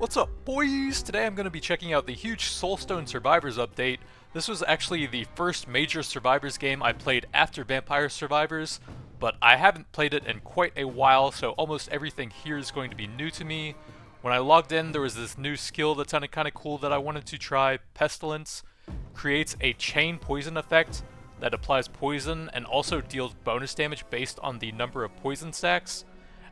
What's up, boys? Today I'm going to be checking out the huge Soulstone Survivors update. This was actually the first major Survivors game I played after Vampire Survivors, but I haven't played it in quite a while, so almost everything here is going to be new to me. When I logged in, there was this new skill that sounded kind of cool that I wanted to try. Pestilence creates a chain poison effect that applies poison and also deals bonus damage based on the number of poison stacks.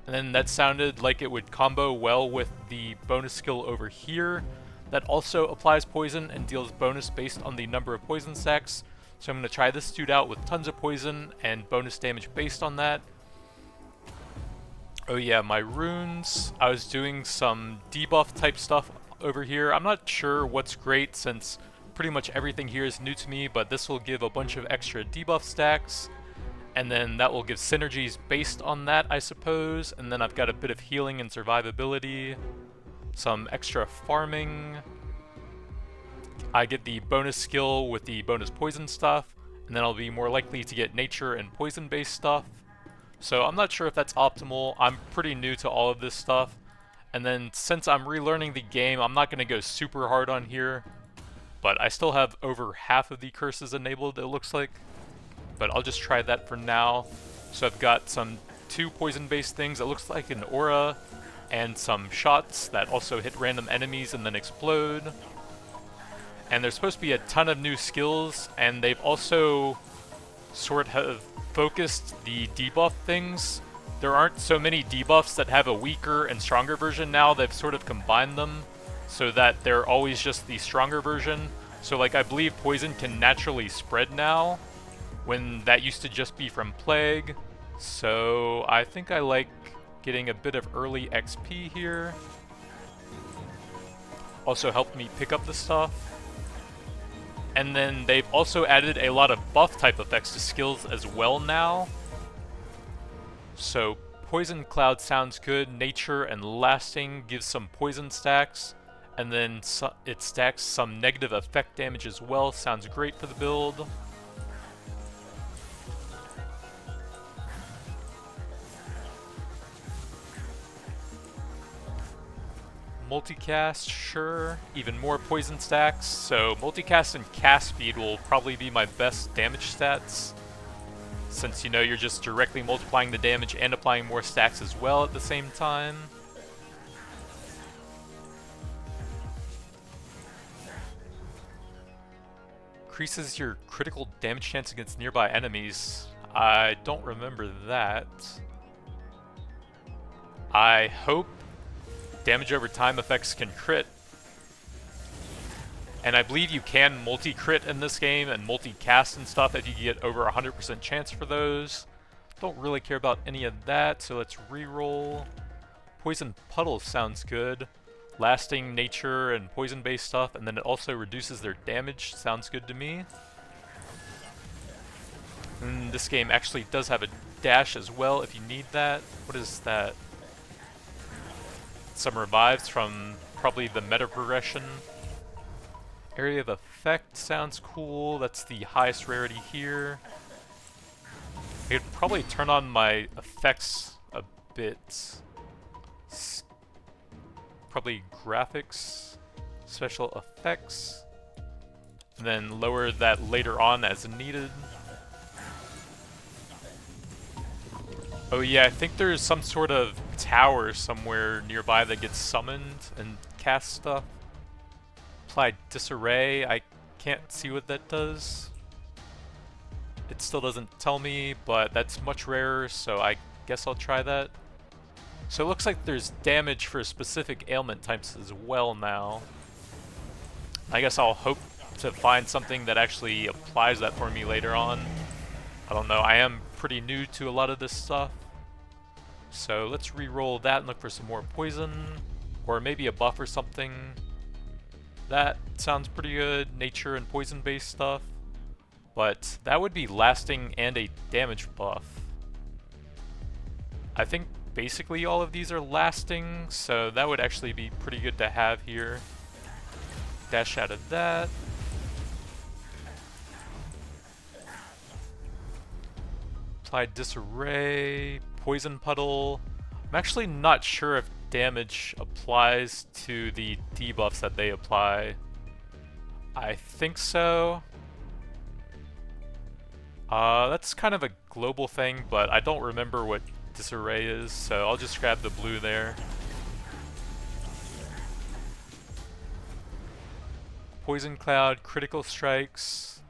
And then that sounded like it would combo well with the bonus skill over here that also applies poison and deals bonus based on the number of poison stacks. So I'm going to try this dude out with tons of poison and bonus damage based on that. Oh yeah, my runes. I was doing some debuff type stuff over here. I'm not sure what's great since pretty much everything here is new to me, but this will give a bunch of extra debuff stacks. And then that will give synergies based on that, I suppose. And then I've got a bit of healing and survivability, some extra farming. I get the bonus skill with the bonus poison stuff, and then I'll be more likely to get nature and poison based stuff. So I'm not sure if that's optimal. I'm pretty new to all of this stuff. And then since I'm relearning the game, I'm not going to go super hard on here. But I still have over half of the curses enabled, it looks like. But I'll just try that for now. So I've got some 2 poison-based things. It looks like an aura and some shots that also hit random enemies and then explode. And there's supposed to be a ton of new skills, and they've also sort of focused the debuff things. There aren't so many debuffs that have a weaker and stronger version now. They've sort of combined them so that they're always just the stronger version. So like I believe poison can naturally spread now, when that used to just be from Plague. So I think I like getting a bit of early XP here. Also helped me pick up the stuff. And then they've also added a lot of buff type effects to skills as well now. So Poison Cloud sounds good. Nature and Lasting gives some poison stacks. And then it stacks some negative effect damage as well. Sounds great for the build. Multicast, sure. Even more poison stacks. So multicast and cast speed will probably be my best damage stats, since you know you're just directly multiplying the damage and applying more stacks as well at the same time. Increases your critical damage chance against nearby enemies. I don't remember that. I hope damage over time effects can crit. And I believe you can multi-crit in this game and multi-cast and stuff if you get over 100% chance for those. Don't really care about any of that, so let's reroll. Poison Puddle sounds good. Lasting, nature, and poison-based stuff, and then it also reduces their damage. Sounds good to me. And this game actually does have a dash as well if you need that. What is that? Some revives from probably the meta progression. Area of effect sounds cool. That's the highest rarity here. I could probably turn on my effects a bit. Probably graphics, special effects, and then lower that later on as needed. Oh yeah, I think there's some sort of tower somewhere nearby that gets summoned and cast stuff. Apply disarray, I can't see what that does. It still doesn't tell me, but that's much rarer, so I guess I'll try that. So it looks like there's damage for specific ailment types as well now. I guess I'll hope to find something that actually applies that for me later on. I don't know, I am pretty new to a lot of this stuff. So let's re-roll that and look for some more poison, or maybe a buff or something. That sounds pretty good, nature and poison based stuff. But that would be lasting and a damage buff. I think basically all of these are lasting, so that would actually be pretty good to have here. Dash out of that. Apply disarray, poison puddle. I'm actually not sure if damage applies to the debuffs that they apply. I think so. That's kind of a global thing, but I don't remember what disarray is, so I'll just grab the blue there. Poison Cloud, critical strikes.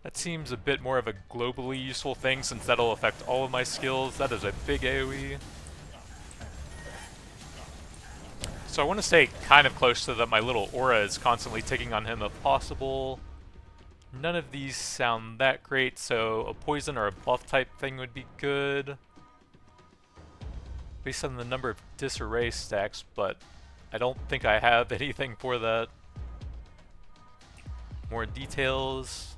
That seems a bit more of a globally useful thing since that'll affect all of my skills. That is a big AoE. So I want to stay kind of close so that my little aura is constantly ticking on him if possible. None of these sound that great, so a poison or a buff type thing would be good. Based on the number of disarray stacks, but I don't think I have anything for that. More details.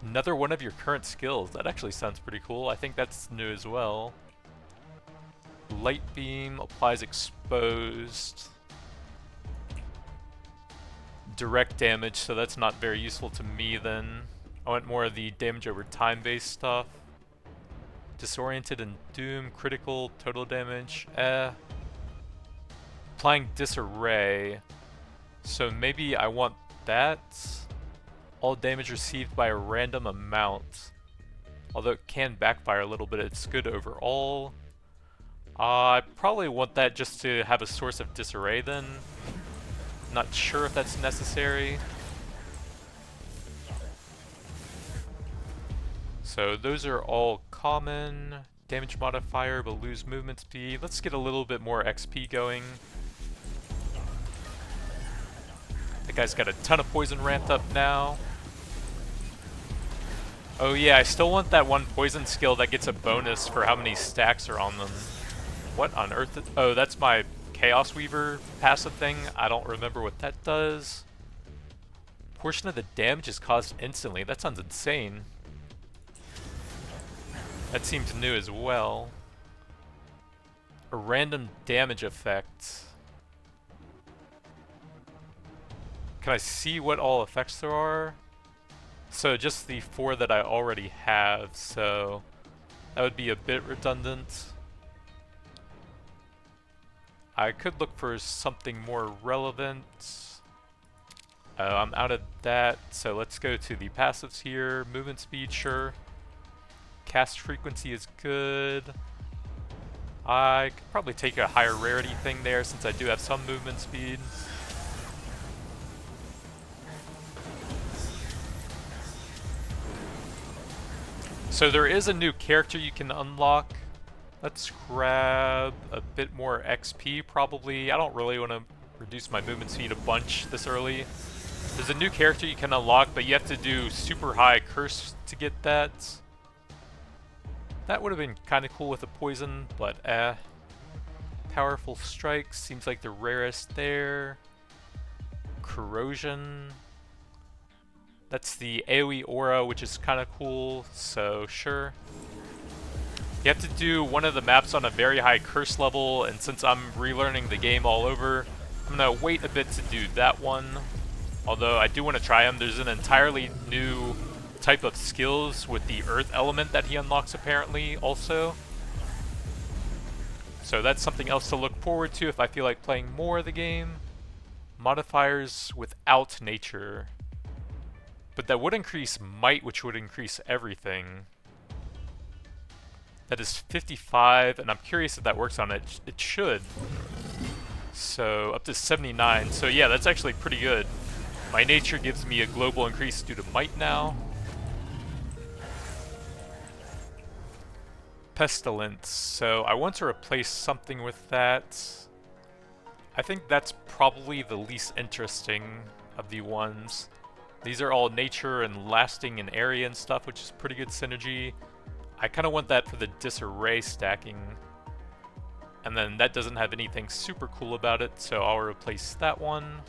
Another one of your current skills. That actually sounds pretty cool. I think that's new as well. Light beam applies exposed. Direct damage, so that's not very useful to me then. I want more of the damage over time based stuff. Disoriented and doom, critical, total damage. Applying disarray. So maybe I want that. All damage received by a random amount. Although it can backfire a little bit, it's good overall. I probably want that just to have a source of disarray then. Not sure if that's necessary. So those are all common. Damage modifier, but lose movement speed. Let's get a little bit more XP going. That guy's got a ton of poison ramped up now. Oh yeah, I still want that one poison skill that gets a bonus for how many stacks are on them. What on earth? Oh, that's my Chaos Weaver passive thing. I don't remember what that does. Portion of the damage is caused instantly. That sounds insane. That seems new as well. A random damage effect. Can I see what all effects there are? So just the 4 that I already have, so that would be a bit redundant. I could look for something more relevant. I'm out of that, so let's go to the passives here. Movement speed, sure. Cast frequency is good. I could probably take a higher rarity thing there since I do have some movement speed. So there is a new character you can unlock. Let's grab a bit more XP probably. I don't really want to reduce my movement speed a bunch this early. There's a new character you can unlock, but you have to do super high curse to get that. That would have been kind of cool with a poison, but Powerful strike seems like the rarest there. Corrosion. That's the AoE aura, which is kind of cool, so sure. You have to do one of the maps on a very high curse level, and since I'm relearning the game all over, I'm going to wait a bit to do that one. Although I do want to try him. There's an entirely new type of skills with the earth element that he unlocks apparently also. So that's something else to look forward to if I feel like playing more of the game. Modifiers without nature. But that would increase might, which would increase everything. That is 55, and I'm curious if that works on it. It should. So up to 79. So yeah, that's actually pretty good. My nature gives me a global increase due to might now. Pestilence. So I want to replace something with that. I think that's probably the least interesting of the ones. These are all nature and lasting and area and stuff, which is pretty good synergy. I kind of want that for the disarray stacking. And then that doesn't have anything super cool about it, so I'll replace that one.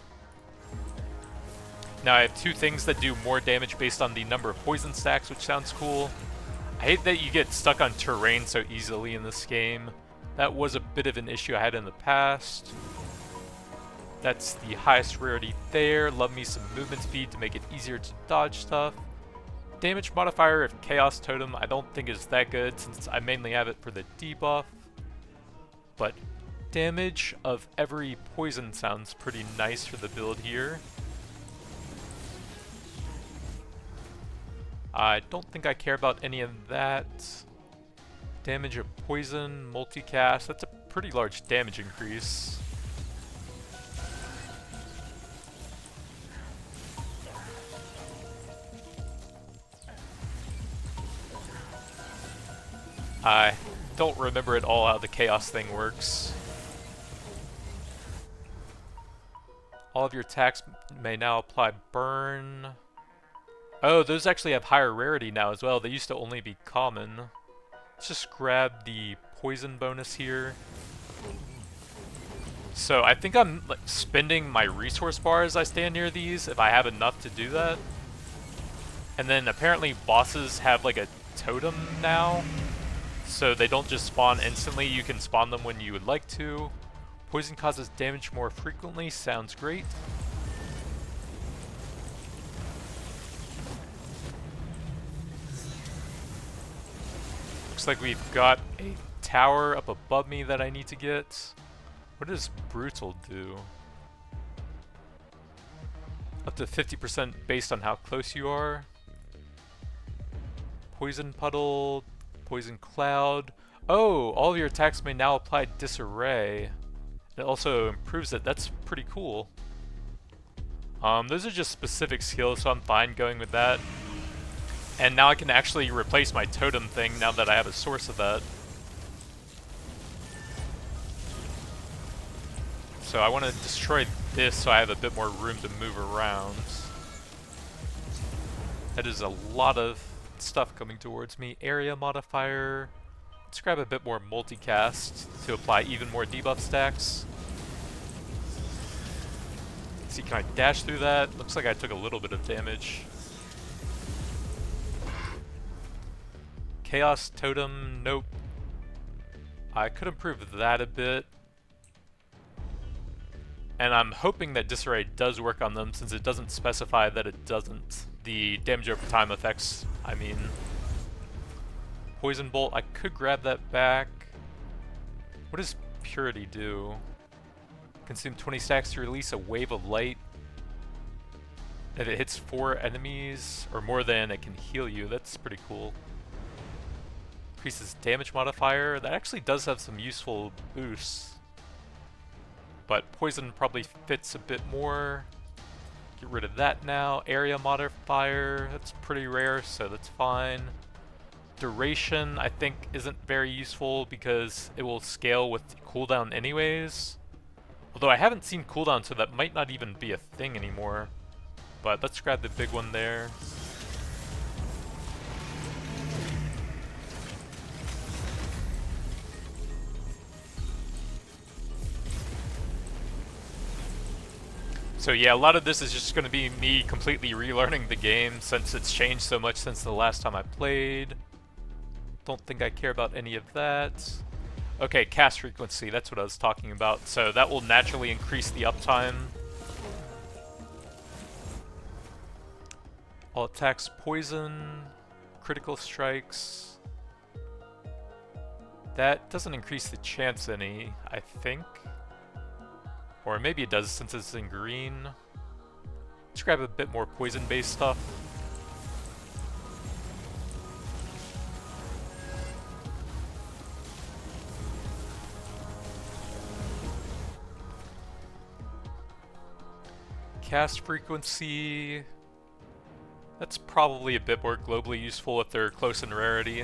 Now I have two things that do more damage based on the number of poison stacks, which sounds cool. I hate that you get stuck on terrain so easily in this game. That was a bit of an issue I had in the past. That's the highest rarity there. Love me some movement speed to make it easier to dodge stuff. Damage modifier of Chaos Totem I don't think is that good since I mainly have it for the debuff. But damage of every poison sounds pretty nice for the build here. I don't think I care about any of that. Damage of poison, multicast, that's a pretty large damage increase. I don't remember at all how the chaos thing works. All of your attacks may now apply burn. Oh, those actually have higher rarity now as well. They used to only be common. Let's just grab the poison bonus here. So I think I'm like spending my resource bar as I stand near these if I have enough to do that. And then apparently bosses have like a totem now. So they don't just spawn instantly, you can spawn them when you would like to. Poison causes damage more frequently, sounds great. Looks like we've got a tower up above me that I need to get. What does Brutal do? Up to 50% based on how close you are. Poison Puddle, Poison Cloud. Oh, all of your attacks may now apply Disarray. It also improves it. That's pretty cool. Those are just specific skills, so I'm fine going with that. And now I can actually replace my totem thing now that I have a source of that. So I want to destroy this so I have a bit more room to move around. That is a lot of stuff coming towards me. Area modifier. Let's grab a bit more multicast to apply even more debuff stacks. Let's see, can I dash through that? Looks like I took a little bit of damage. Chaos Totem, nope. I could improve that a bit. And I'm hoping that Disarray does work on them since it doesn't specify that it doesn't. The damage over time effects, I mean. Poison Bolt, I could grab that back. What does Purity do? Consume 20 stacks to release a wave of light. If it hits 4 enemies or more than, it can heal you. That's pretty cool. Increases damage modifier. That actually does have some useful boosts. But poison probably fits a bit more. Get rid of that now. Area modifier, that's pretty rare, so that's fine. Duration, I think, isn't very useful because it will scale with cooldown anyways. Although I haven't seen cooldown, so that might not even be a thing anymore. But let's grab the big one there. So yeah, a lot of this is just going to be me completely relearning the game since it's changed so much since the last time I played. Don't think I care about any of that. Okay, cast frequency, that's what I was talking about. So that will naturally increase the uptime. All attacks poison, critical strikes. That doesn't increase the chance any, I think. Or maybe it does since it's in green. Let's grab a bit more poison-based stuff. Cast frequency. That's probably a bit more globally useful if they're close in rarity.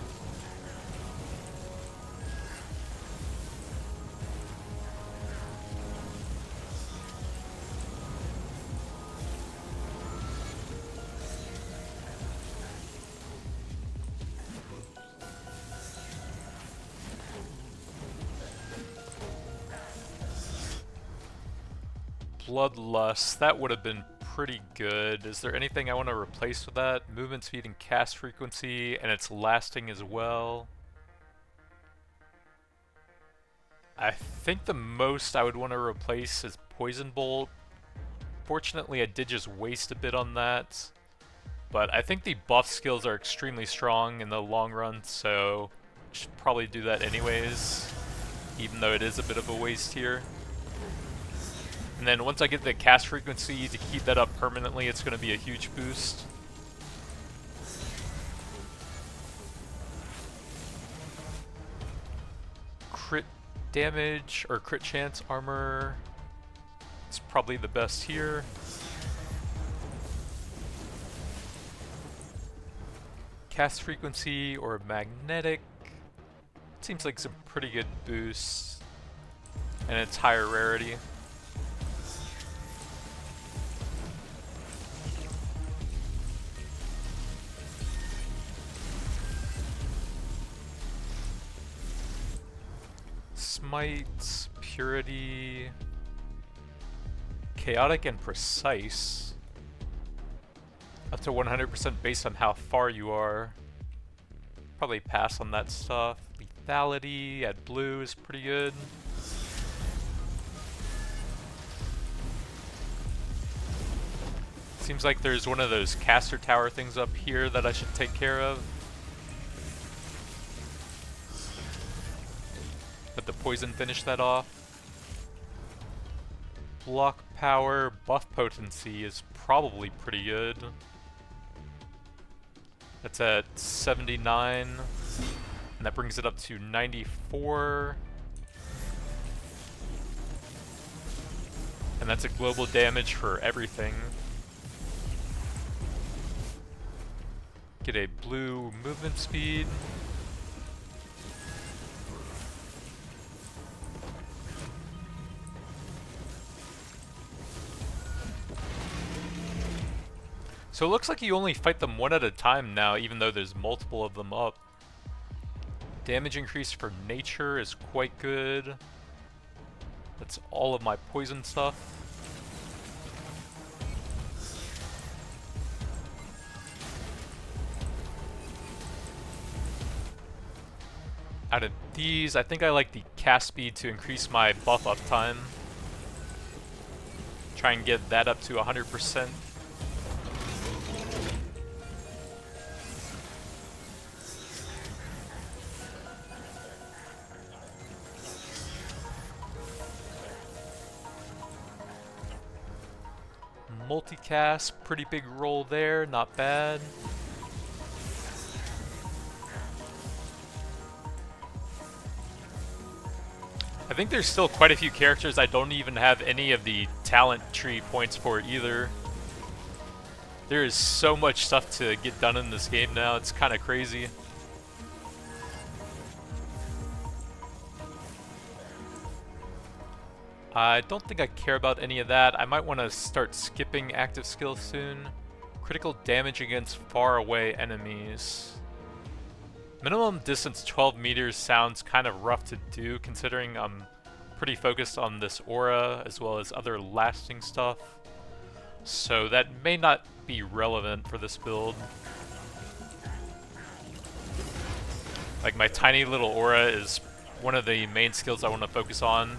Bloodlust, that would have been pretty good. Is there anything I want to replace with that? Movement speed and cast frequency, and it's lasting as well. I think the most I would want to replace is Poison Bolt. Fortunately, I did just waste a bit on that. But I think the buff skills are extremely strong in the long run, so I should probably do that anyways. even though it is a bit of a waste here. And then once I get the cast frequency to keep that up permanently, it's going to be a huge boost. Crit damage, or crit chance armor, it's probably the best here. Cast frequency or magnetic, seems like some pretty good boosts, and it's higher rarity. Smite, purity, chaotic and precise. Up to 100% based on how far you are. Probably pass on that stuff. Lethality at blue is pretty good. Seems like there's one of those caster tower things up here that I should take care of. Let the poison finish that off. Block power, buff potency is probably pretty good. That's at 79, and that brings it up to 94. And that's a global damage for everything. Get a blue movement speed. So it looks like you only fight them one at a time now, even though there's multiple of them up. Damage increase for nature is quite good. That's all of my poison stuff. Out of these, I think I like the cast speed to increase my buff uptime. Try and get that up to 100%. Multicast, pretty big roll there, not bad. I think there's still quite a few characters I don't even have any of the talent tree points for either. There is so much stuff to get done in this game now, it's kind of crazy. I don't think I care about any of that. I might want to start skipping active skills soon. Critical damage against far away enemies. Minimum distance 12 meters sounds kind of rough to do, considering I'm pretty focused on this aura as well as other lasting stuff. So that may not be relevant for this build. Like, my tiny little aura is one of the main skills I want to focus on.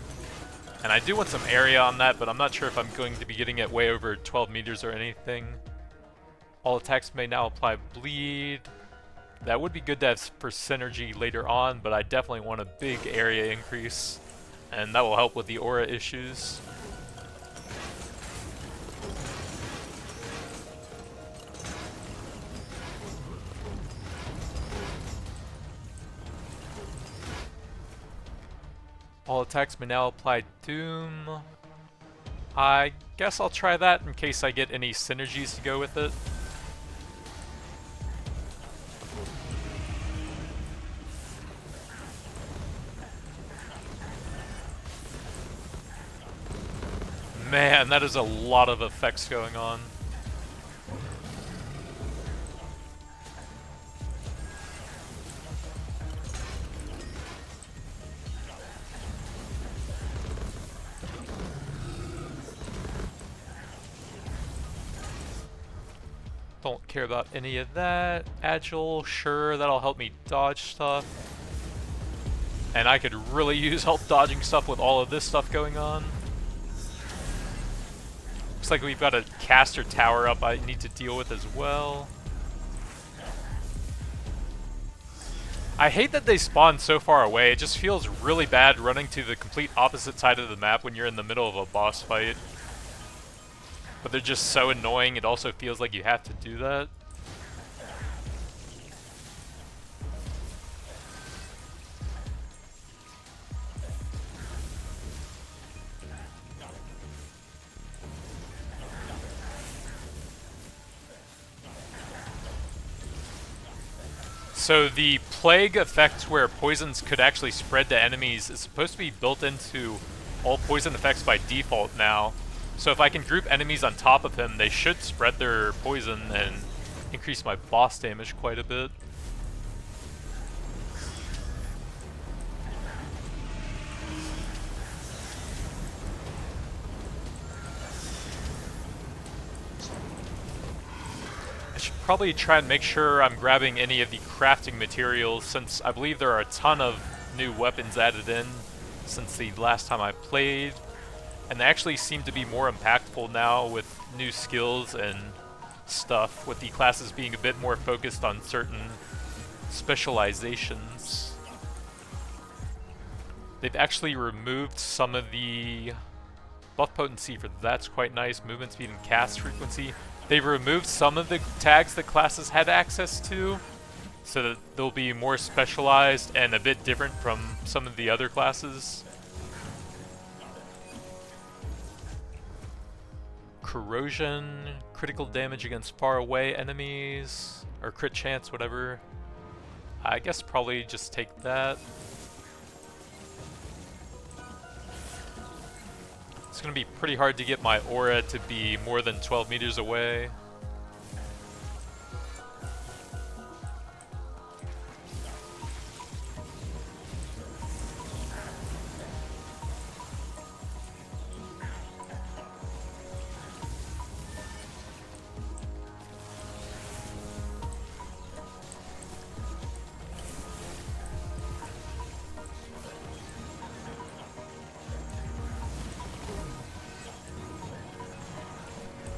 And I do want some area on that, but I'm not sure if I'm going to be getting it way over 12 meters or anything. All attacks may now apply bleed. That would be good to have for synergy later on, but I definitely want a big area increase. And that will help with the aura issues. All attacks may now apply Doom. I guess I'll try that in case I get any synergies to go with it. Man, that is a lot of effects going on. Don't care about any of that. Agile, sure, that'll help me dodge stuff. And I could really use help dodging stuff with all of this stuff going on. Looks like we've got a caster tower up I need to deal with as well. I hate that they spawn so far away. It just feels really bad running to the complete opposite side of the map when you're in the middle of a boss fight. But they're just so annoying, it also feels like you have to do that. So the plague effect where poisons could actually spread to enemies is supposed to be built into all poison effects by default now. So if I can group enemies on top of him, they should spread their poison and increase my boss damage quite a bit. Probably try and make sure I'm grabbing any of the crafting materials, since I believe there are a ton of new weapons added in since the last time I played, and they actually seem to be more impactful now with new skills and stuff, with the classes being a bit more focused on certain specializations. They've actually removed some of the buff potency for that's quite nice, movement speed and cast frequency. They've removed some of the tags that classes had access to, so that they'll be more specialized and a bit different from some of the other classes. Corrosion, critical damage against far away enemies, or crit chance, whatever. I guess probably just take that. It's going to be pretty hard to get my aura to be more than 12 meters away.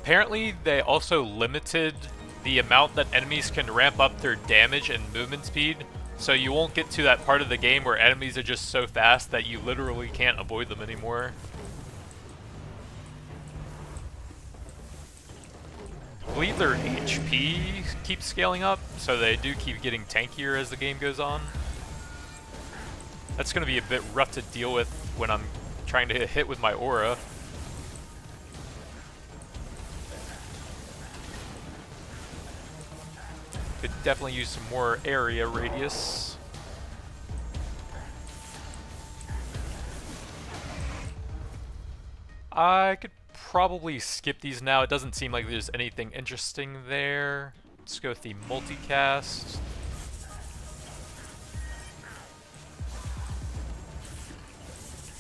Apparently, they also limited the amount that enemies can ramp up their damage and movement speed, so you won't get to that part of the game where enemies are just so fast that you literally can't avoid them anymore. I believe their HP keeps scaling up, so they do keep getting tankier as the game goes on. That's going to be a bit rough to deal with when I'm trying to hit with my aura. Could definitely use some more area radius. I could probably skip these now. It doesn't seem like there's anything interesting there. Let's go with the multicast.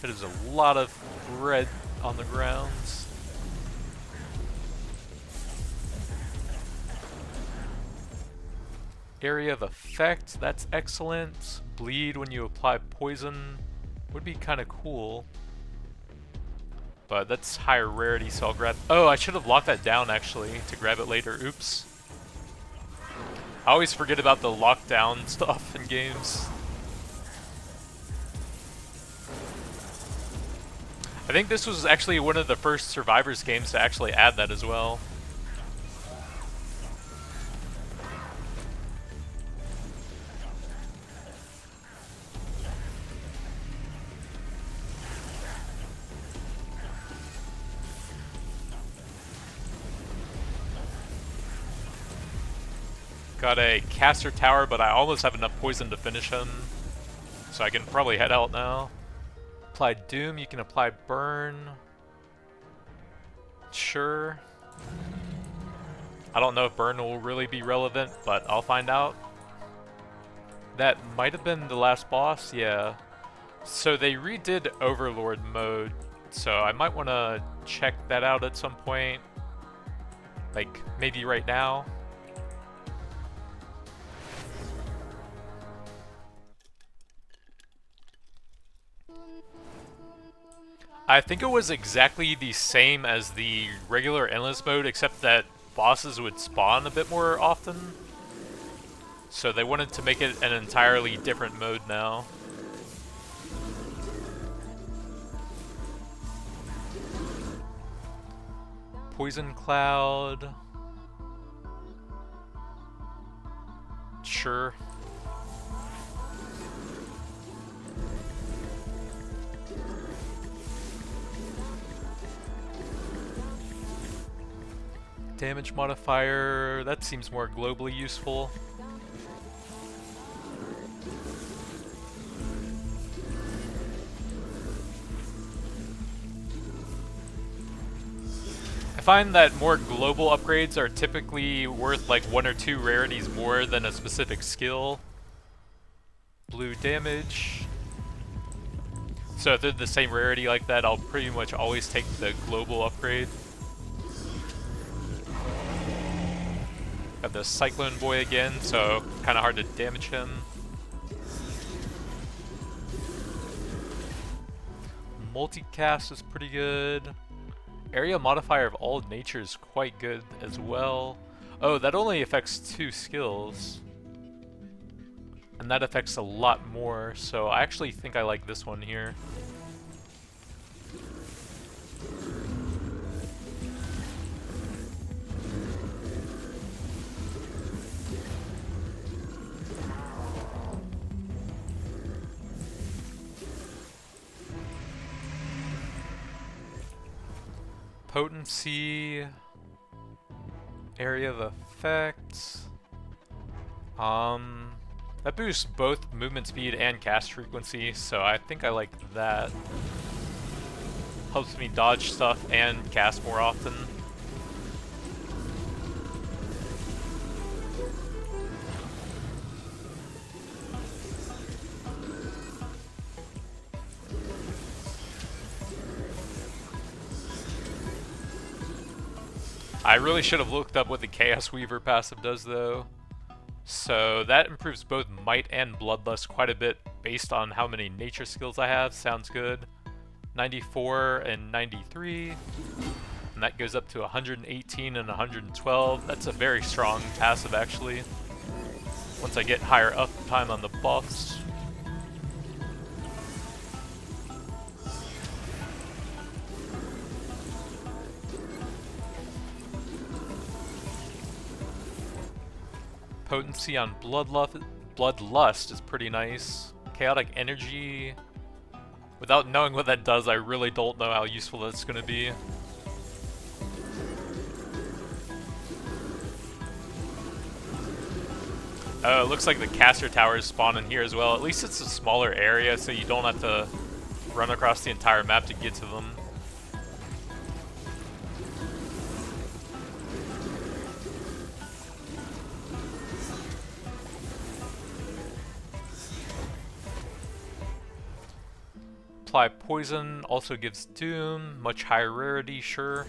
There's a lot of red on the grounds. Area of effect, that's excellent. Bleed when you apply poison would be kind of cool. But that's higher rarity, so I'll grab... Oh, I should have locked that down actually to grab it later. Oops. I always forget about the lockdown stuff in games. I think this was actually one of the first Survivors games to actually add that as well. Got a caster tower, but I almost have enough poison to finish him. So I can probably head out now. Apply Doom, you can apply Burn. Sure. I don't know if Burn will really be relevant, but I'll find out. That might have been the last boss, yeah. So they redid Overlord mode, so I might want to check that out at some point. Like, maybe right now. I think it was exactly the same as the regular endless mode, except that bosses would spawn a bit more often. So they wanted to make it an entirely different mode now. Poison Cloud. Sure. Damage modifier, that seems more globally useful. I find that more global upgrades are typically worth like 1 or 2 rarities more than a specific skill. Blue damage. So if they're the same rarity like that, I'll pretty much always take the global upgrade. Got the Cyclone Boy again, so kind of hard to damage him. Multicast is pretty good. Area modifier of all nature is quite good as well. Oh, that only affects 2 skills. And that affects a lot more, so I actually think I like this one here. Potency, area of effect. That boosts both movement speed and cast frequency, so I think I like that. Helps me dodge stuff and cast more often. I really should have looked up what the Chaos Weaver passive does though. So that improves both Might and Bloodlust quite a bit based on how many nature skills I have. Sounds good. 94 and 93. And that goes up to 118 and 112. That's a very strong passive actually. Once I get higher uptime on the buffs. Potency on Bloodlust is pretty nice. Chaotic Energy. Without knowing what that does, I really don't know how useful that's going to be. Oh, it looks like the caster towers spawn in here as well. At least it's a smaller area, so you don't have to run across the entire map to get to them. Apply Poison also gives Doom, much higher rarity, sure.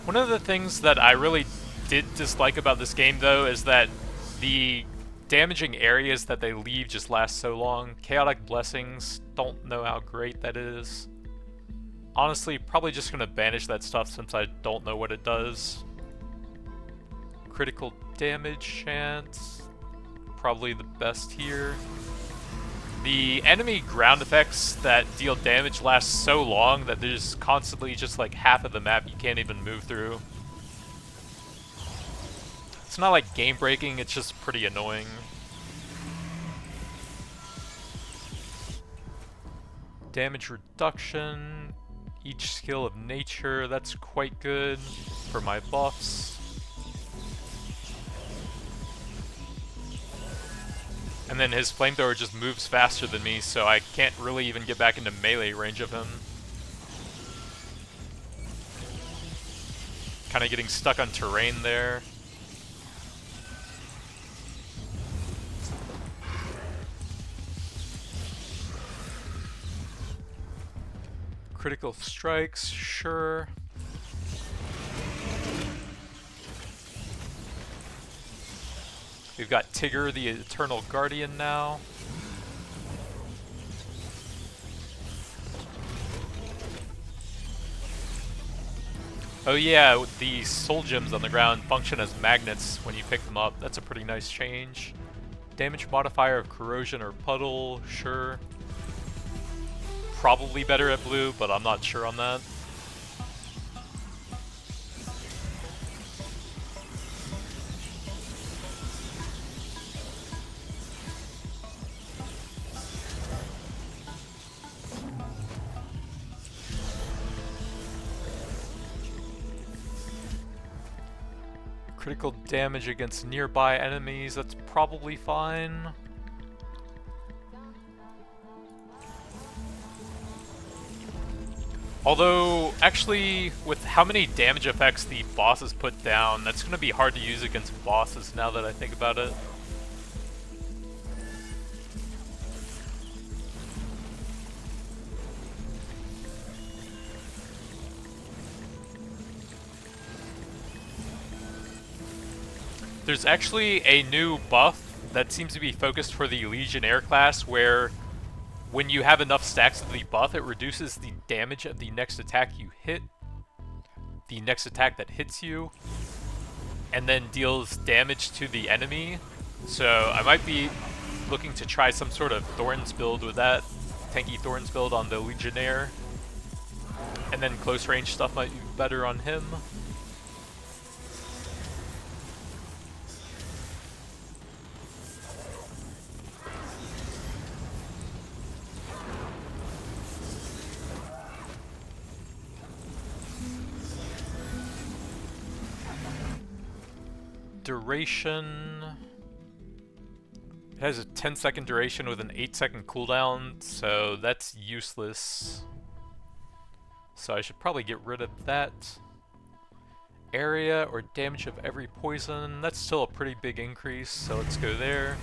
One of the things that I really did dislike about this game though is that the damaging areas that they leave just last so long. Chaotic Blessings, don't know how great that is. Honestly, probably just gonna banish that stuff since I don't know what it does. Critical damage chance, probably the best here. The enemy ground effects that deal damage last so long that there's constantly just like half of the map you can't even move through. It's not like game breaking, it's just pretty annoying. Damage reduction, each skill of nature, that's quite good for my buffs. And then his flamethrower just moves faster than me, so I can't really even get back into melee range of him. Kind of getting stuck on terrain there. Critical strikes, sure. We've got Tigger, the Eternal Guardian now. Oh yeah, the soul gems on the ground function as magnets when you pick them up. That's a pretty nice change. Damage modifier of corrosion or puddle, sure. Probably better at blue, but I'm not sure on that. Critical damage against nearby enemies, that's probably fine. Although, actually, with how many damage effects the bosses put down, that's going to be hard to use against bosses now that I think about it. There's actually a new buff that seems to be focused for the Legionnaire class where when you have enough stacks of the buff, it reduces the damage of the next attack you hit, the next attack that hits you, and then deals damage to the enemy. So I might be looking to try some sort of Thorns build with that, tanky Thorns build on the Legionnaire, and then close range stuff might be better on him. Duration. It has a 10-second duration with an 8-second cooldown, so that's useless. So I should probably get rid of that. Area or damage of every poison. That's still a pretty big increase, so let's go there.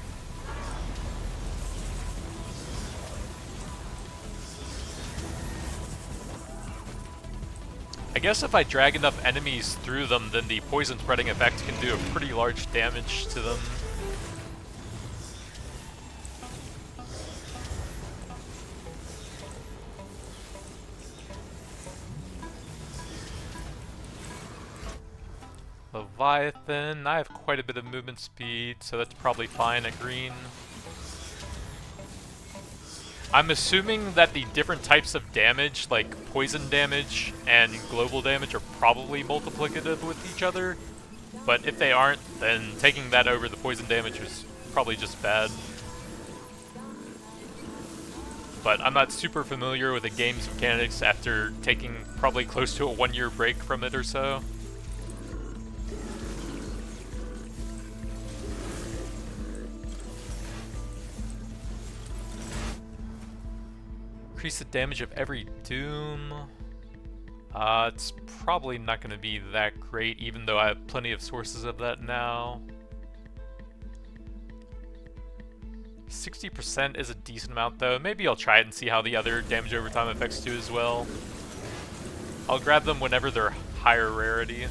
I guess if I drag enough enemies through them, then the poison spreading effect can do a pretty large damage to them. Leviathan, I have quite a bit of movement speed, so that's probably fine at green. I'm assuming that the different types of damage, like poison damage and global damage, are probably multiplicative with each other. But if they aren't, then taking that over the poison damage is probably just bad. But I'm not super familiar with the game's mechanics after taking probably close to a 1-year break from it or so. Increase the damage of every doom. It's probably not going to be that great, even though I have plenty of sources of that now. 60% is a decent amount though. Maybe I'll try it and see how the other damage over time effects do as well. I'll grab them whenever they're higher rarity.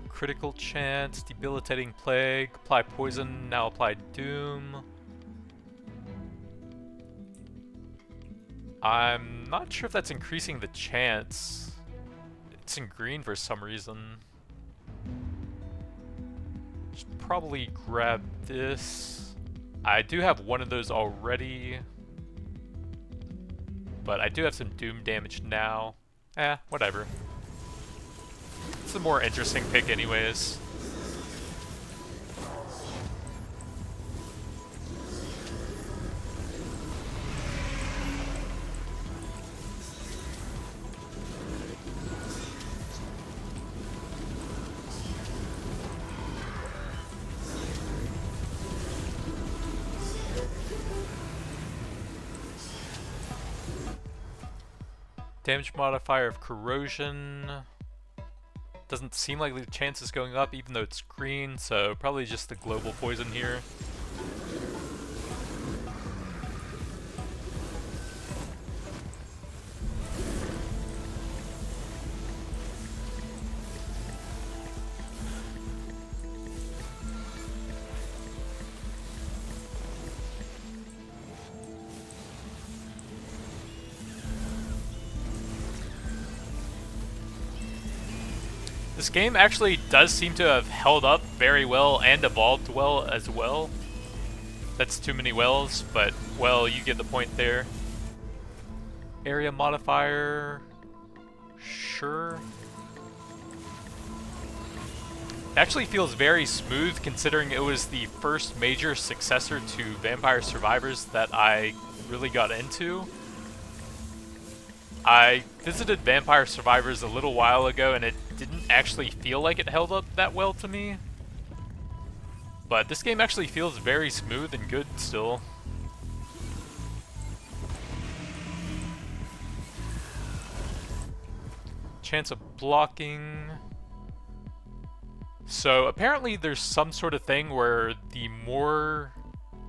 Critical chance, debilitating plague, apply poison, now apply doom. I'm not sure if that's increasing the chance. It's in green for some reason. Should probably grab this. I do have one of those already, but I do have some doom damage now. Whatever. It's a more interesting pick anyways. Damage modifier of corrosion. Doesn't seem like the chance is going up even though it's green, so probably just the global poison here. This game actually does seem to have held up very well and evolved well as well. That's too many wells, but, well, you get the point there. Area modifier... sure. It actually feels very smooth considering it was the first major successor to Vampire Survivors that I really got into. I visited Vampire Survivors a little while ago and it didn't actually feel like it held up that well to me. But this game actually feels very smooth and good still. Chance of blocking. So apparently there's some sort of thing where the more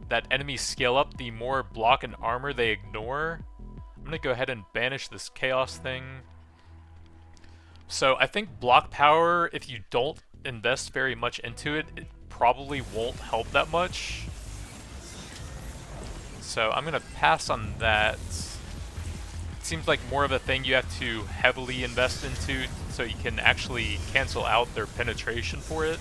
that enemies scale up, the more block and armor they ignore. I'm gonna go ahead and banish this chaos thing. So I think block power, if you don't invest very much into it, it probably won't help that much. So I'm gonna pass on that. It seems like more of a thing you have to heavily invest into so you can actually cancel out their penetration for it.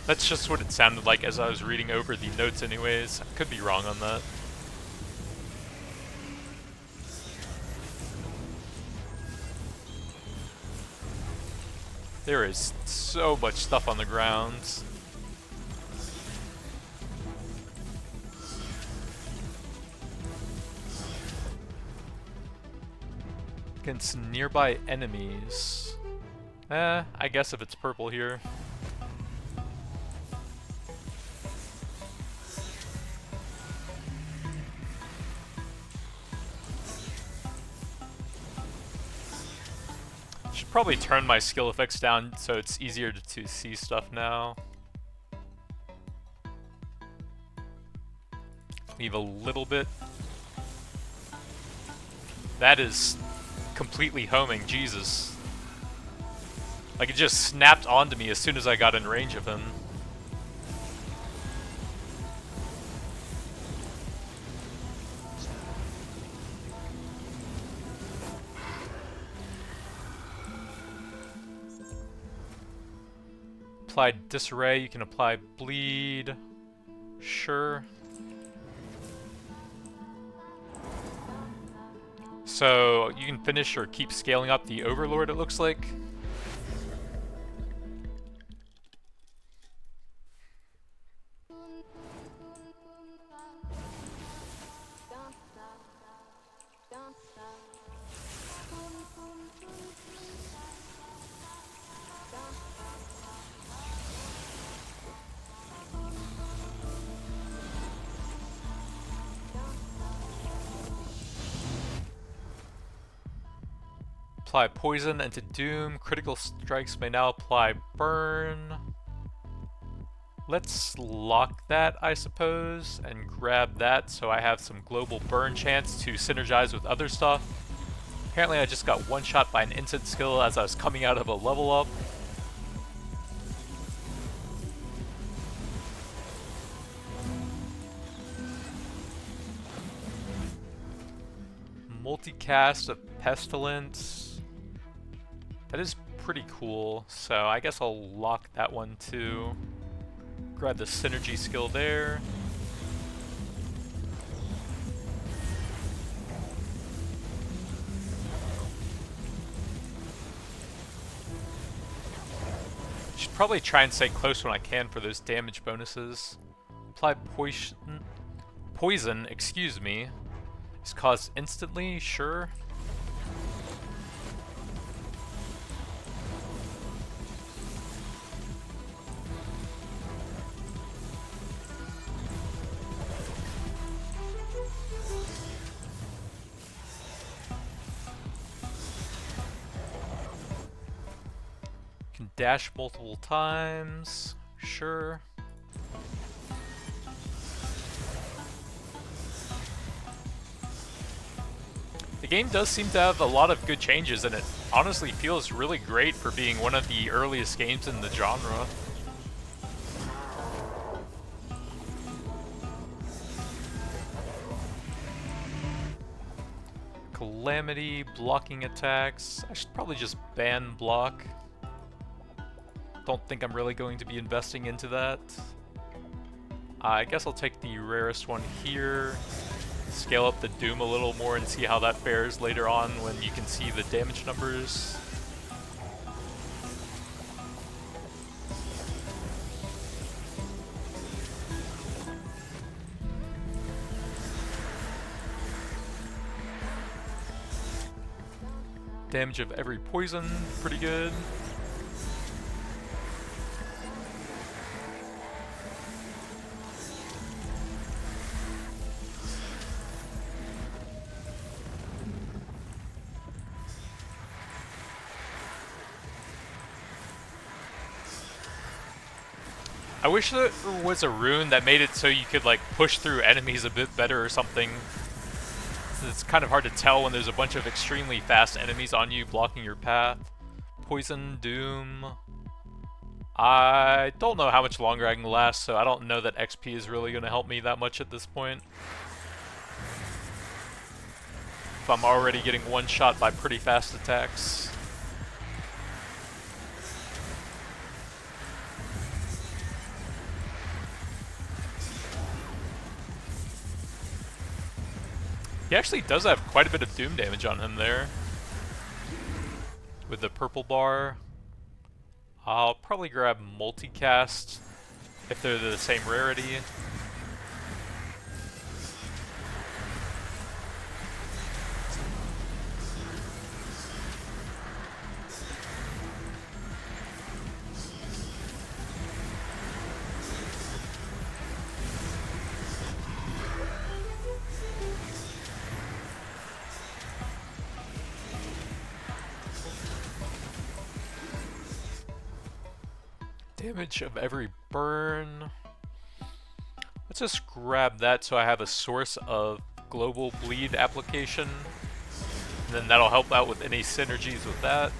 That's just what it sounded like as I was reading over the notes anyways. I could be wrong on that. There is so much stuff on the ground. Against nearby enemies. I guess if it's purple here. Should probably turn my skill effects down so it's easier to see stuff now. Leave a little bit. That is completely homing, Jesus. Like it just snapped onto me as soon as I got in range of him. Apply disarray, you can apply bleed. Sure. So you can finish or keep scaling up the Overlord, it looks like. Apply poison into doom. Critical strikes may now apply burn. Let's lock that, I suppose, and grab that so I have some global burn chance to synergize with other stuff. Apparently I just got one shot by an instant skill as I was coming out of a level up. Multicast of Pestilence. That is pretty cool, so I guess I'll lock that one too. Grab the synergy skill there. Should probably try and stay close when I can for those damage bonuses. Apply poison, excuse me. Is caused instantly, sure. dash multiple times. Sure. The game does seem to have a lot of good changes, and it honestly feels really great for being one of the earliest games in the genre. Calamity, blocking attacks. I should probably just ban block. Don't think I'm really going to be investing into that. I guess I'll take the rarest one here. Scale up the Doom a little more and see how that fares later on when you can see the damage numbers. Damage of every poison, pretty good. I wish there was a rune that made it so you could like push through enemies a bit better or something. It's kind of hard to tell when there's a bunch of extremely fast enemies on you blocking your path. Poison, Doom. I don't know how much longer I can last, so I don't know that XP is really going to help me that much at this point. If I'm already getting one-shot by pretty fast attacks. He actually does have quite a bit of Doom damage on him there. With the purple bar. I'll probably grab multicast if they're the same rarity. Damage of every burn. Let's just grab that so I have a source of global bleed application. And then that'll help out with any synergies with that.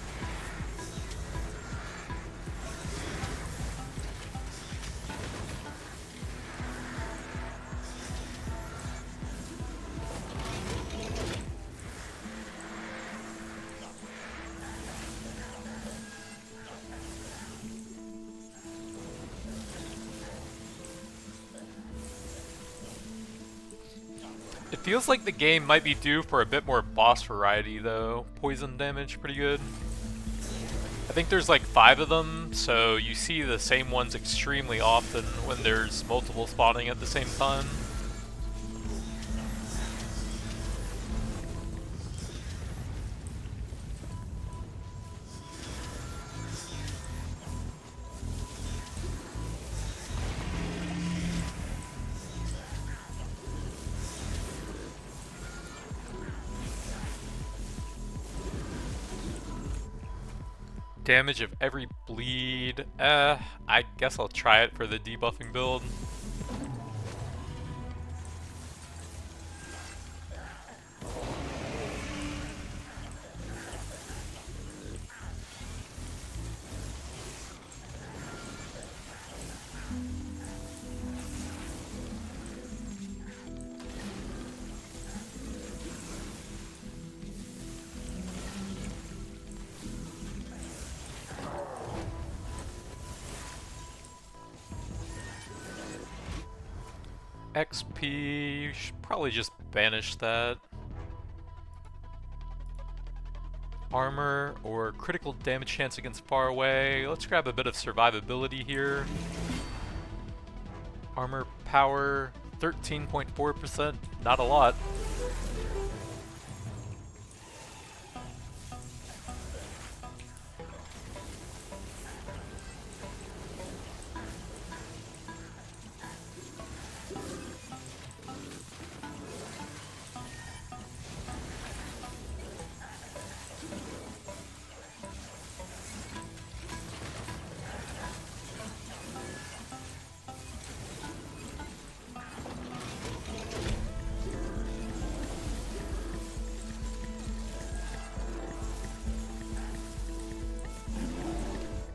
It feels like the game might be due for a bit more boss variety though. Poison damage, pretty good. I think there's like 5 of them, so you see the same ones extremely often when there's multiple spawning at the same time. Damage of every bleed. I guess I'll try it for the debuffing build. XP, should probably just banish that. Armor or critical damage chance against far away. Let's grab a bit of survivability here. Armor power, 13.4%, not a lot.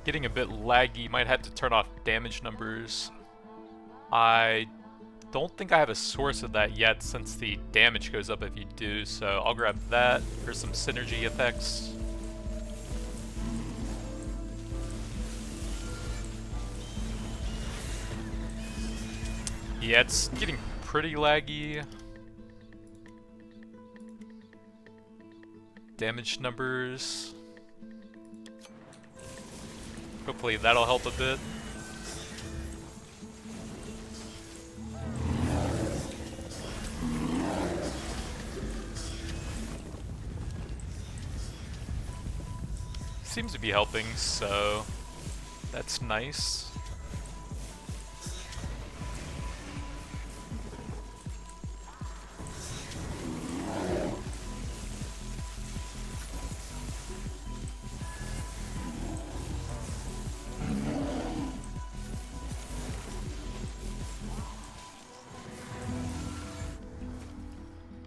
getting a bit laggy. Might have to turn off damage numbers. I don't think I have a source of that yet since the damage goes up if you do, so I'll grab that for some synergy effects. Yeah, it's getting pretty laggy. Damage numbers. Hopefully that'll help a bit. Seems to be helping, so that's nice.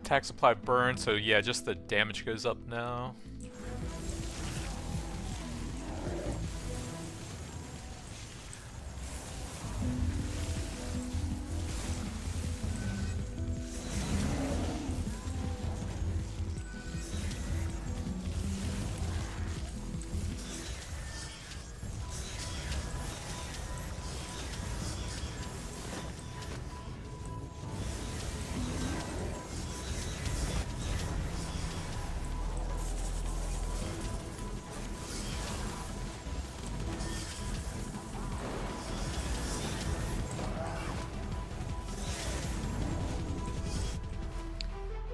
Attack supply burn, so yeah, just the damage goes up now.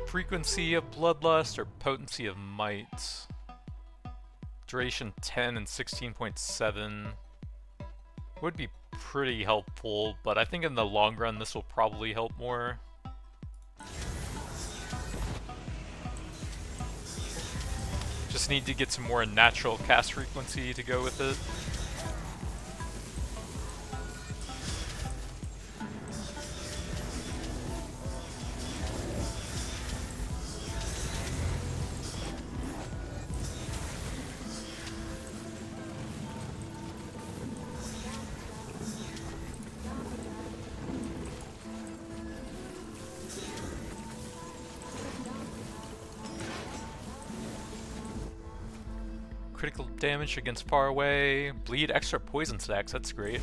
Frequency of Bloodlust or Potency of Might. Duration 10 and 16.7 would be pretty helpful, but I think in the long run this will probably help more. Just need to get some more natural cast frequency to go with it. Critical damage against far away. Bleed extra poison stacks, that's great.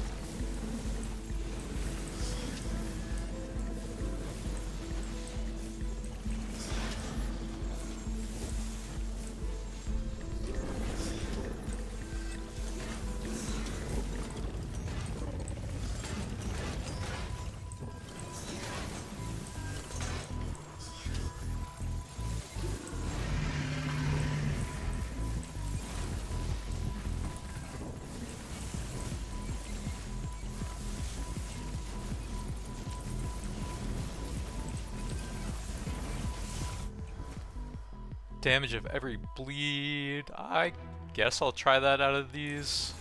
Damage of every bleed. I guess I'll try that out of these.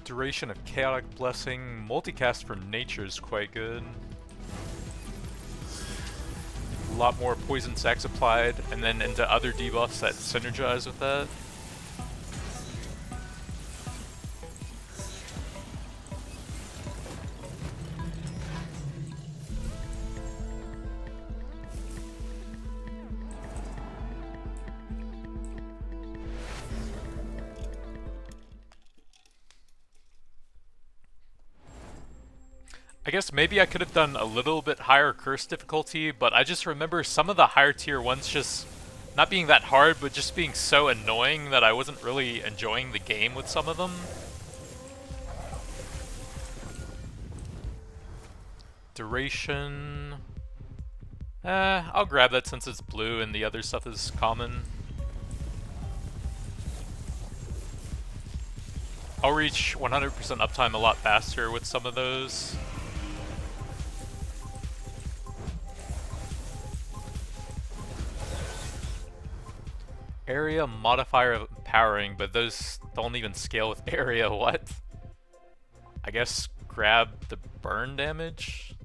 Duration of Chaotic Blessing. Multicast from nature is quite good. A lot more poison stacks applied, and then into other debuffs that synergize with that. I guess maybe I could have done a little bit higher curse difficulty, but I just remember some of the higher tier ones just not being that hard, but just being so annoying that I wasn't really enjoying the game with some of them. Duration... I'll grab that since it's blue and the other stuff is common. I'll reach 100% uptime a lot faster with some of those. Area modifier of empowering, but those don't even scale with area, what? I guess grab the burn damage?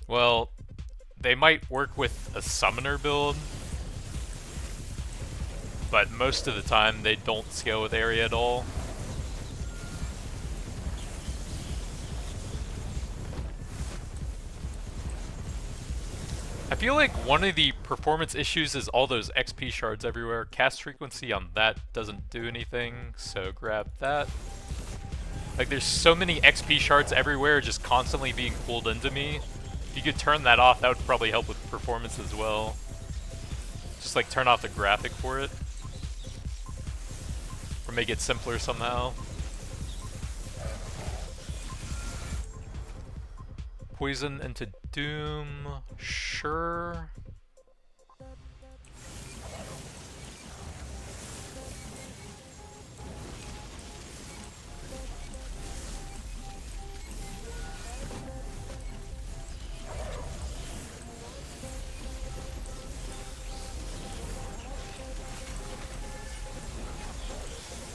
Well, they might work with a summoner build, but most of the time they don't scale with area at all. I feel like one of the performance issues is all those XP shards everywhere. Cast frequency on that doesn't do anything, so grab that. Like, there's so many XP shards everywhere just constantly being pulled into me. If you could turn that off, that would probably help with performance as well. Just like turn off the graphic for it. Or make it simpler somehow. Poison into Doom, sure.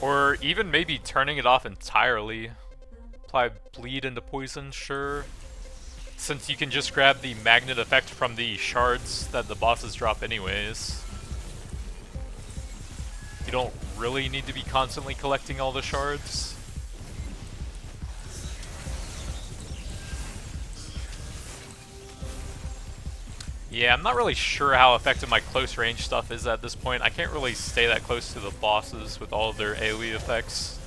Or even maybe turning it off entirely. Apply bleed into poison, sure. Since you can just grab the magnet effect from the shards that the bosses drop anyways. You don't really need to be constantly collecting all the shards. Yeah, I'm not really sure how effective my close range stuff is at this point. I can't really stay that close to the bosses with all of their AoE effects.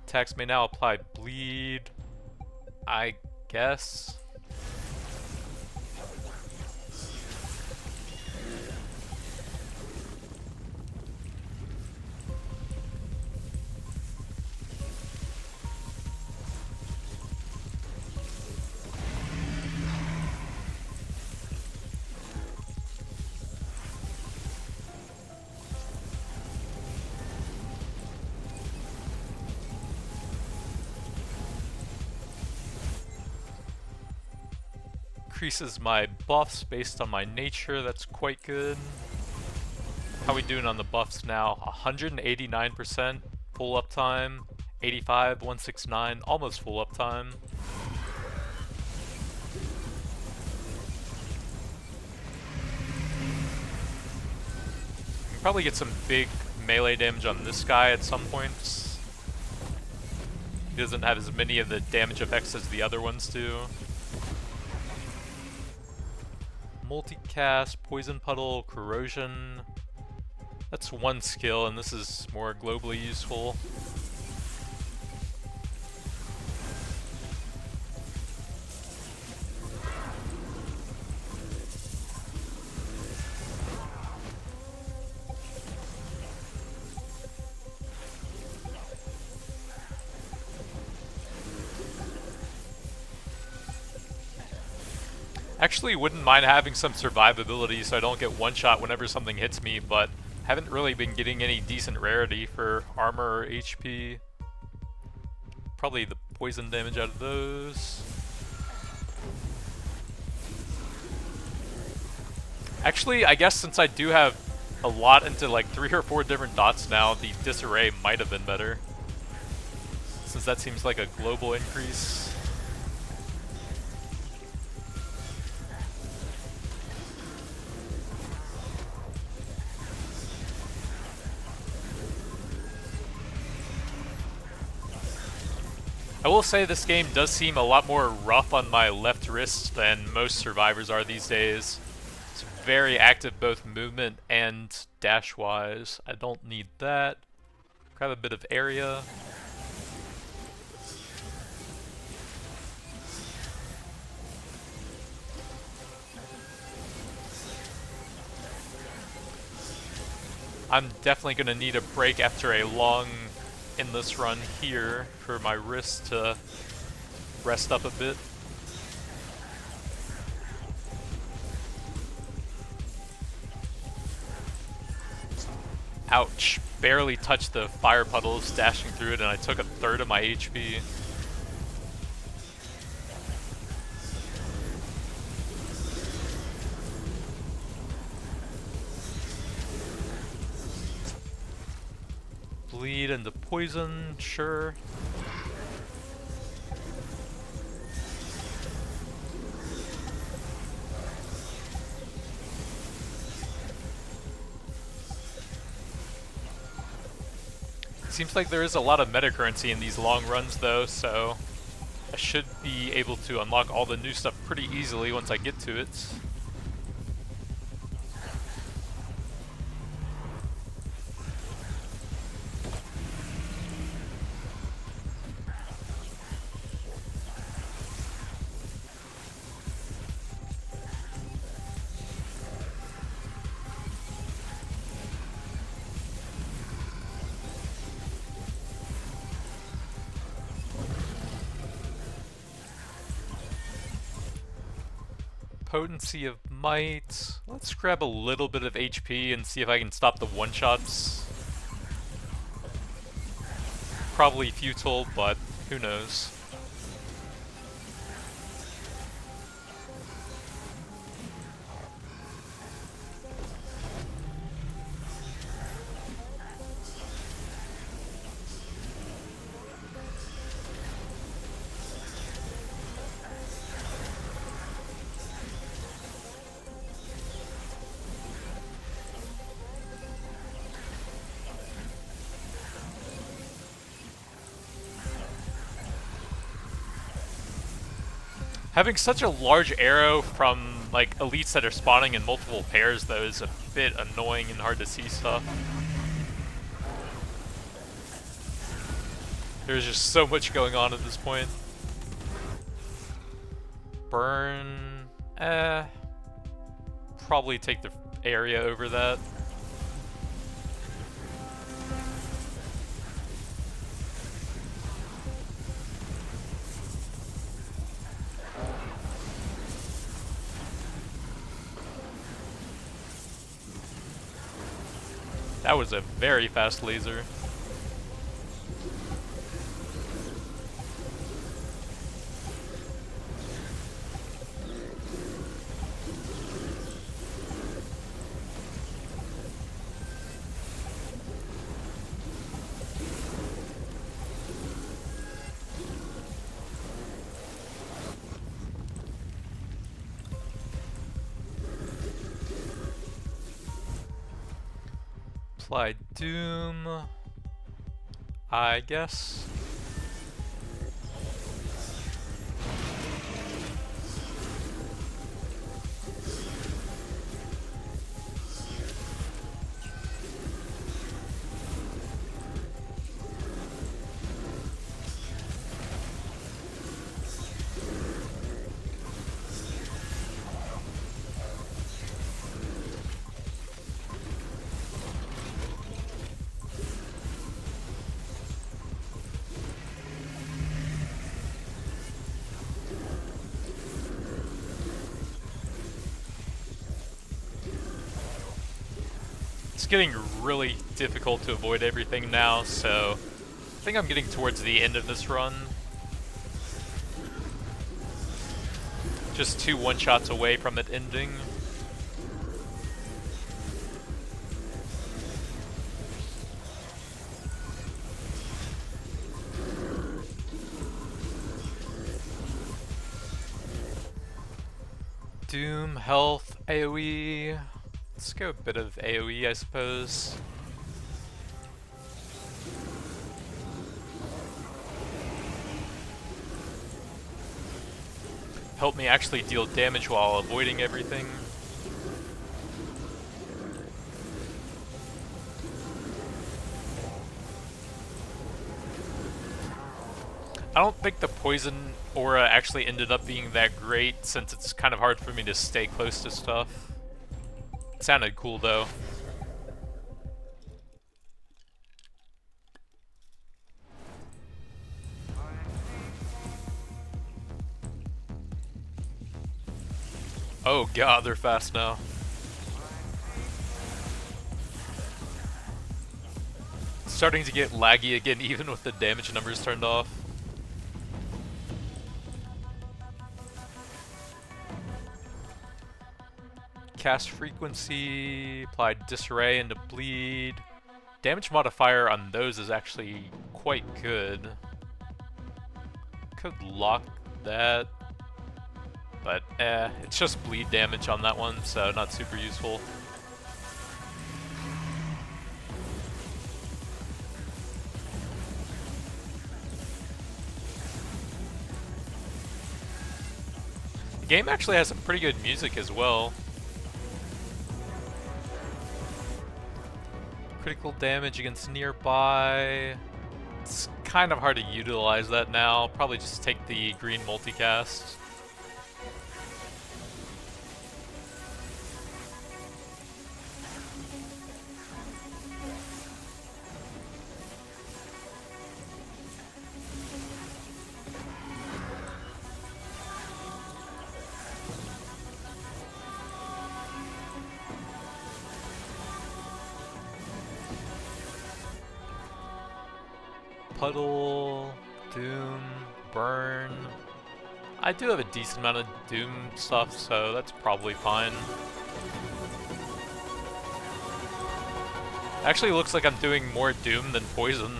Attacks may now apply bleed, I guess. Increases my buffs based on my nature, that's quite good. How we doing on the buffs now? 189% full uptime, 85, 169, almost full uptime. Can probably get some big melee damage on this guy at some points. He doesn't have as many of the damage effects as the other ones do. Multicast, Poison Puddle, Corrosion. That's one skill, and this is more globally useful. Actually wouldn't mind having some survivability so I don't get one-shot whenever something hits me, but haven't really been getting any decent rarity for armor or HP. Probably the poison damage out of those. Actually, I guess since I do have a lot into like 3 or 4 different dots now, the disarray might have been better. Since that seems like a global increase. I will say this game does seem a lot more rough on my left wrist than most survivors are these days. It's very active both movement and dash-wise. I don't need that. Grab a bit of area. I'm definitely going to need a break after a long endless run here for my wrist to rest up a bit. Ouch. Barely touched the fire puddles dashing through it, and I took a third of my HP. Bleed into poison, sure. Seems like there is a lot of meta currency in these long runs though, so I should be able to unlock all the new stuff pretty easily once I get to it. Potency of Might. Let's grab a little bit of HP and see if I can stop the one-shots. Probably futile, but who knows. Having such a large arrow from like elites that are spawning in multiple pairs though is a bit annoying and hard to see stuff. There's just so much going on at this point. Burn, probably take the area over that. That was a very fast laser. Apply Doom, I guess. It's getting really difficult to avoid everything now, so I think I'm getting towards the end of this run. Just 2 one-shots away from it ending. Doom, health, AoE. Let's go a bit of AoE, I suppose. Help me actually deal damage while avoiding everything. I don't think the poison aura actually ended up being that great, since it's kind of hard for me to stay close to stuff. It sounded cool though. Oh god, they're fast now. It's starting to get laggy again, even with the damage numbers turned off. Cast frequency, applied disarray into bleed. Damage modifier on those is actually quite good. Could lock that, but it's just bleed damage on that one, so not super useful. The game actually has some pretty good music as well. Critical damage against nearby. It's kind of hard to utilize that now. Probably just take the green multicast. Puddle, Doom, Burn. I do have a decent amount of Doom stuff, so that's probably fine. Actually looks like I'm doing more Doom than Poison.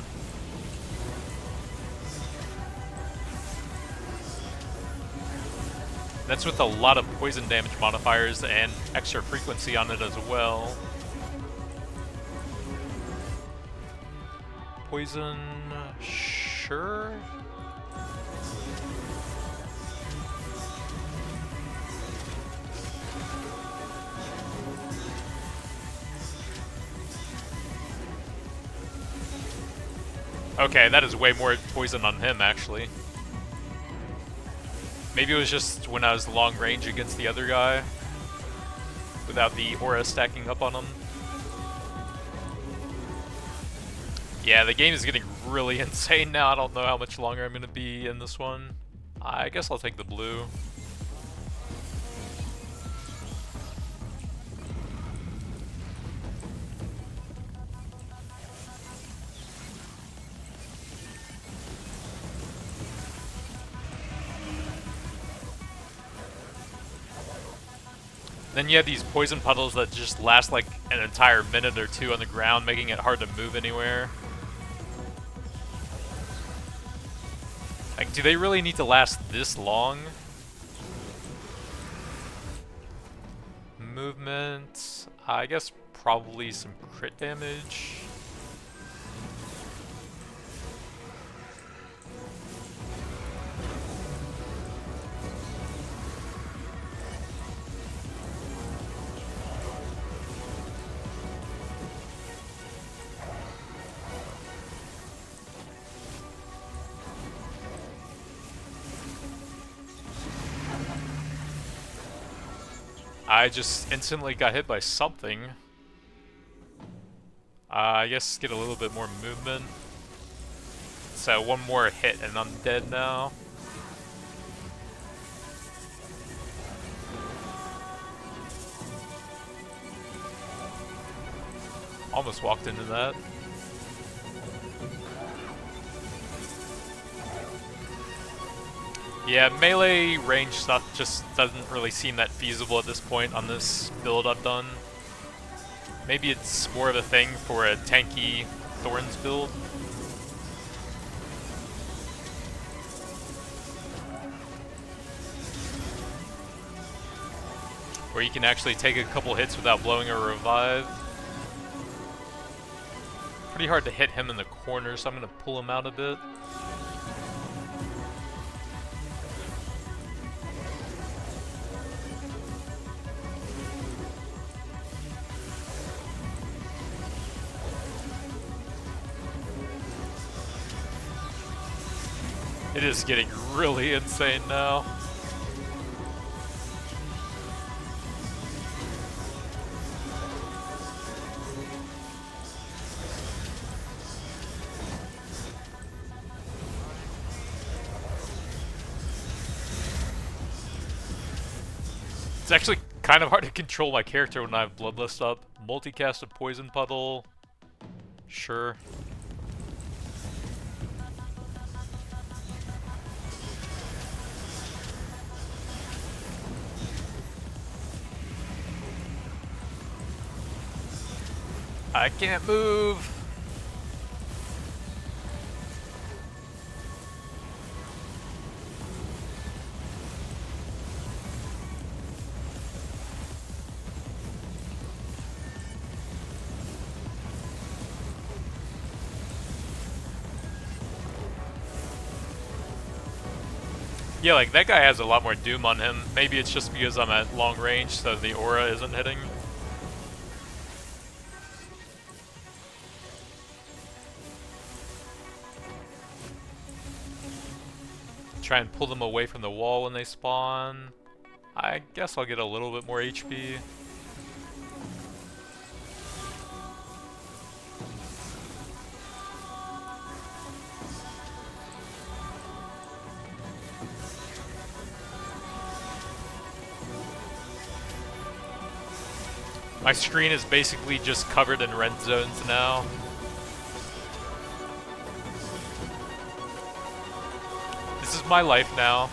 That's with a lot of poison damage modifiers and extra frequency on it as well. Poison, sure. Okay, that is way more poison on him, actually. Maybe it was just when I was long range against the other guy, without the aura stacking up on him. Yeah, the game is getting really insane now. I don't know how much longer I'm going to be in this one. I guess I'll take the blue. Then you have these poison puddles that just last like an entire minute or two on the ground, making it hard to move anywhere. Like, do they really need to last this long? Movement, I guess probably some crit damage. I just instantly got hit by something. I guess get a little bit more movement. So one more hit and I'm dead now. Almost walked into that. Yeah, melee range stuff just doesn't really seem that feasible at this point on this build I've done. Maybe it's more of a thing for a tanky Thorns build. Where you can actually take a couple hits without blowing a revive. Pretty hard to hit him in the corner, so I'm going to pull him out a bit. It is getting really insane now. It's actually kind of hard to control my character when I have Bloodlust up. Multicast a Poison Puddle. Sure. I can't move! Yeah, like, that guy has a lot more Doom on him. Maybe it's just because I'm at long range, so the aura isn't hitting. Try and pull them away from the wall when they spawn. I guess I'll get a little bit more HP. My screen is basically just covered in red zones now. This is my life now.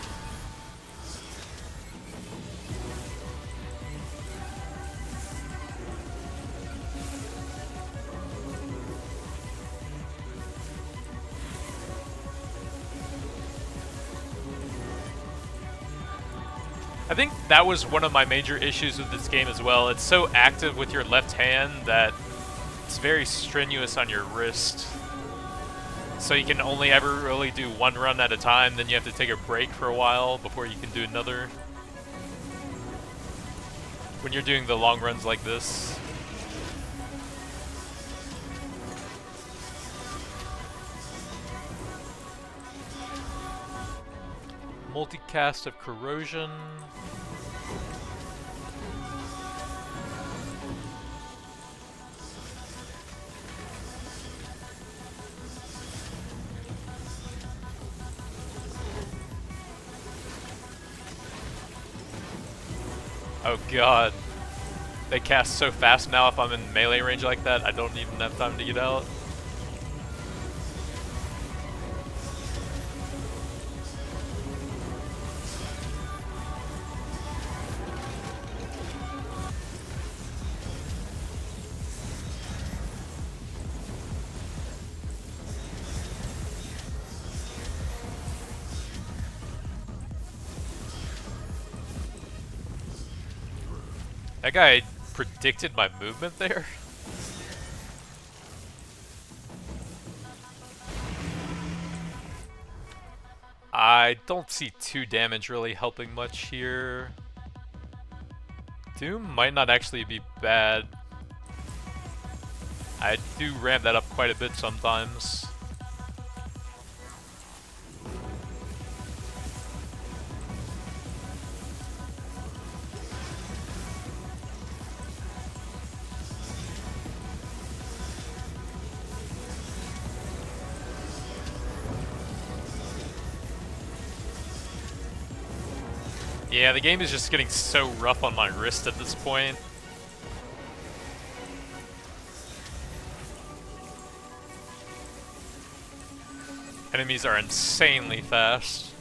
I think that was one of my major issues with this game as well. It's so active with your left hand that it's very strenuous on your wrist. So you can only ever really do one run at a time, then you have to take a break for a while before you can do another. When you're doing the long runs like this. Multicast of Corrosion. Oh god. They cast so fast now if I'm in melee range like that, I don't even have time to get out. That guy predicted my movement there? I don't see 2 damage really helping much here. Doom might not actually be bad. I do ramp that up quite a bit sometimes. Yeah, the game is just getting so rough on my wrist at this point. Enemies are insanely fast.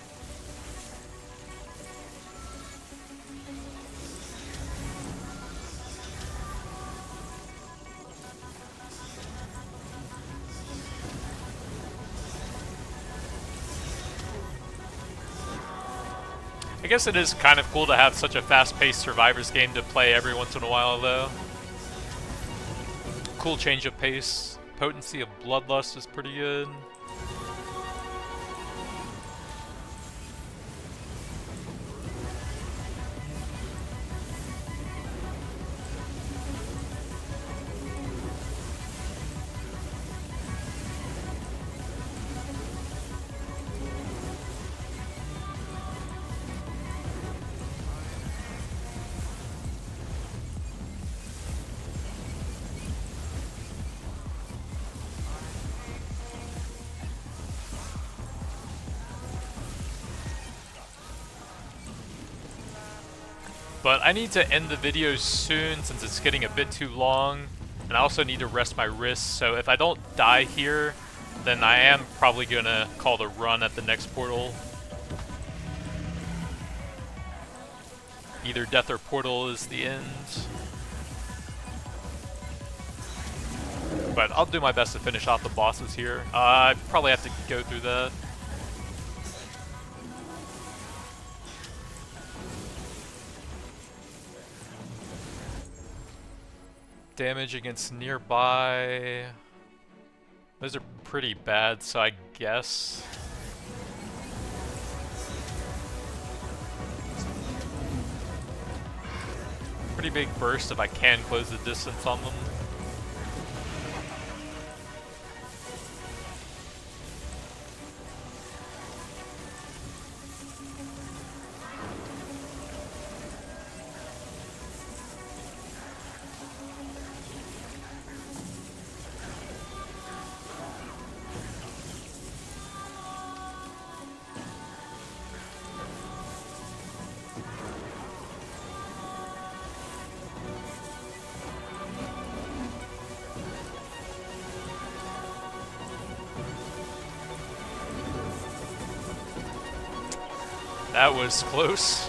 I guess it is kind of cool to have such a fast-paced Survivors game to play every once in a while, though. Cool change of pace. Potency of Bloodlust is pretty good. But I need to end the video soon since it's getting a bit too long, and I also need to rest my wrists, so if I don't die here, then I am probably gonna call the run at the next portal. Either death or portal is the end. But I'll do my best to finish off the bosses here. I probably have to go through that. Damage against nearby. Those are pretty bad, so I guess. Pretty big burst if I can close the distance on them. That was close.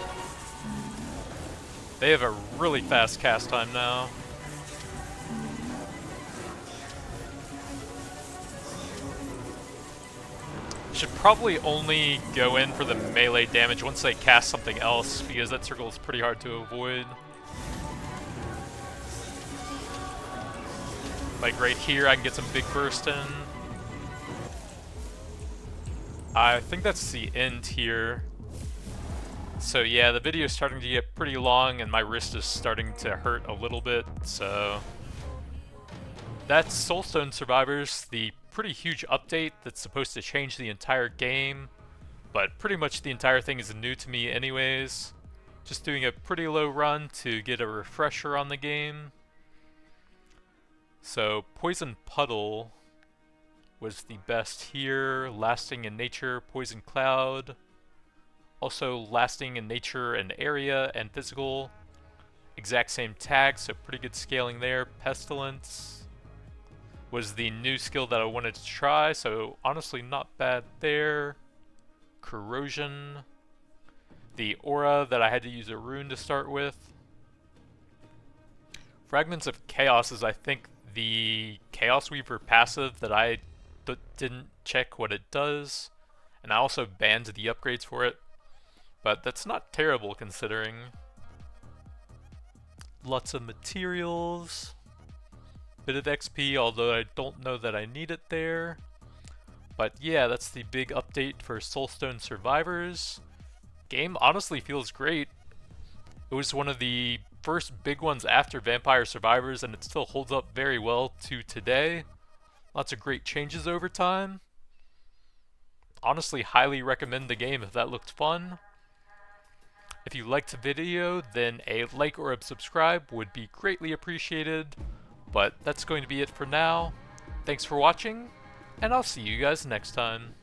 They have a really fast cast time now. Should probably only go in for the melee damage once they cast something else, because that circle is pretty hard to avoid. Like right here, I can get some big burst in. I think that's the end here. So yeah, the video is starting to get pretty long and my wrist is starting to hurt a little bit, so... That's Soulstone Survivors, the pretty huge update that's supposed to change the entire game, but pretty much the entire thing is new to me anyways. Just doing a pretty low run to get a refresher on the game. So, Poison Puddle was the best here, Lasting in Nature, Poison Cloud. Also lasting in nature and area and physical. Exact same tag, so pretty good scaling there. Pestilence was the new skill that I wanted to try, so honestly not bad there. Corrosion. The aura that I had to use a rune to start with. Fragments of Chaos is, I think, the Chaos Weaver passive that I didn't check what it does. And I also banned the upgrades for it. But that's not terrible considering. Lots of materials. Bit of XP, although I don't know that I need it there. But yeah, that's the big update for Soulstone Survivors. Game honestly feels great. It was one of the first big ones after Vampire Survivors, and it still holds up very well to today. Lots of great changes over time. Honestly, highly recommend the game if that looked fun. If you liked the video, then a like or a subscribe would be greatly appreciated. But that's going to be it for now. Thanks for watching, and I'll see you guys next time.